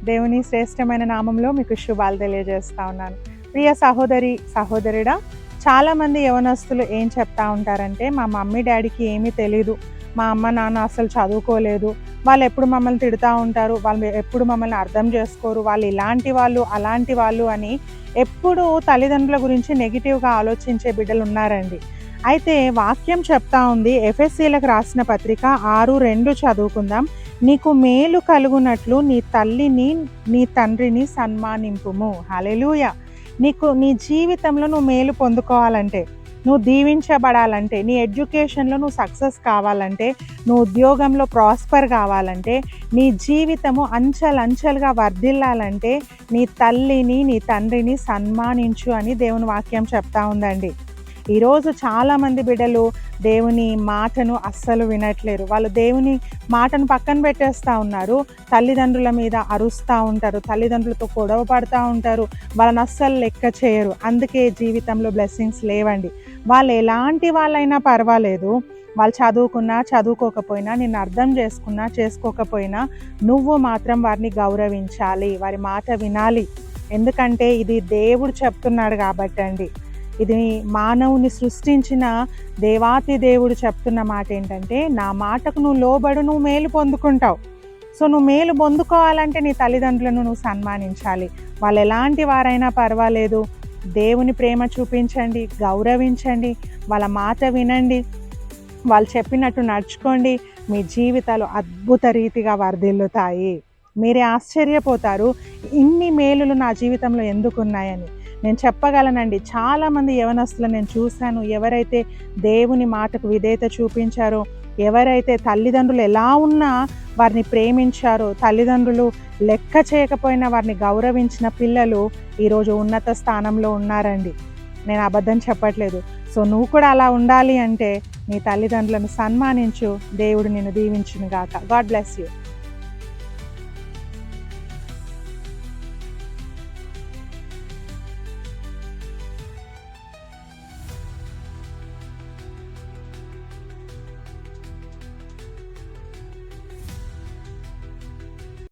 దేవుని శ్రేష్టమైన నామంలో మీకు శుభాలు తెలియజేస్తా ఉన్నాను. ప్రియ సహోదరుడా, చాలామంది యవనస్తులు ఏం చెప్తా ఉంటారంటే, మా మమ్మీ డాడీకి ఏమీ తెలీదు, మా అమ్మ నాన్న అసలు చదువుకోలేదు, వాళ్ళు ఎప్పుడు మమ్మల్ని తిడుతూ ఉంటారు, వాళ్ళు ఎప్పుడు మమ్మల్ని అర్థం చేసుకోరు, వాళ్ళు ఇలాంటి వాళ్ళు అలాంటి వాళ్ళు అని ఎప్పుడూ తల్లిదండ్రుల గురించి నెగిటివ్గా ఆలోచించే బిడ్డలు ఉన్నారండి. అయితే వాక్యం చెప్తా ఉంది, ఎఫెసీలకు రాసిన పత్రిక 6:2 చదువుకుందాం. నీకు మేలు కలుగునట్లు నీ తల్లిని నీ తండ్రిని సన్మానింపుము. హల్లెలూయా. నీ జీవితంలో నువ్వు మేలు పొందుకోవాలంటే, నువ్వు దీవించబడాలంటే, నీ ఎడ్యుకేషన్లో నువ్వు సక్సెస్ కావాలంటే, నువ్వు ఉద్యోగంలో ప్రాస్పర్ కావాలంటే, నీ జీవితము అంచెలంచెలుగా వర్ధిల్లాలంటే నీ తల్లిని నీ తండ్రిని సన్మానించు అని దేవుని వాక్యం చెప్తా ఉందండి. ఈరోజు చాలామంది బిడ్డలు దేవుని మాటను అస్సలు వినట్లేరు. వాళ్ళు దేవుని మాటను పక్కన పెట్టేస్తూ ఉన్నారు. తల్లిదండ్రుల మీద అరుస్తూ ఉంటారు, తల్లిదండ్రులతో గొడవ పడుతూ ఉంటారు, వాళ్ళని అస్సలు లెక్క చేయరు. అందుకే జీవితంలో బ్లెస్సింగ్స్ లేవండి. వాళ్ళు ఎలాంటి వాళ్ళైనా పర్వాలేదు, వాళ్ళు చదువుకున్నా చదువుకోకపోయినా, నిన్ను అర్థం చేసుకున్నా చేసుకోకపోయినా, నువ్వు మాత్రం వారిని గౌరవించాలి, వారి మాట వినాలి. ఎందుకంటే ఇది దేవుడు చెప్తున్నాడు కాబట్టి అండి. ఇది మానవుని సృష్టించిన దేవాతి దేవుడు చెప్తున్న మాట ఏంటంటే, నా మాటకు నువ్వు లోబడు, నువ్వు మేలు పొందుకుంటావు. సో నువ్వు మేలు పొందుకోవాలంటే నీ తల్లిదండ్రులను నువ్వు సన్మానించాలి. వాళ్ళు ఎలాంటి వారైనా పర్వాలేదు, దేవుని ప్రేమ చూపించండి, గౌరవించండి, వాళ్ళ మాట వినండి, వాళ్ళు చెప్పినట్టు నడుచుకోండి. మీ జీవితాలు అద్భుత రీతిగా వర్ధిల్లుతాయి. మీరే ఆశ్చర్యపోతారు, ఇన్ని మేలులు నా జీవితంలో ఎందుకు ఉన్నాయని. నేను చెప్పగలనండి, చాలామంది యవనస్తులు నేను చూశాను, ఎవరైతే దేవుని మాటకు విధేయత చూపించారో, ఎవరైతే తల్లిదండ్రులు ఎలా ఉన్నా వారిని ప్రేమించారో, తల్లిదండ్రులు లెక్క చేయకపోయినా వారిని గౌరవించిన పిల్లలు ఈరోజు ఉన్నత స్థానంలో ఉన్నారండి. నేను అబద్ధం చెప్పట్లేదు. సో నువ్వు కూడా అలా ఉండాలి అంటే నీ తల్లిదండ్రులను సన్మానించు. దేవుడు నిన్ను దీవించును గాక. God bless you.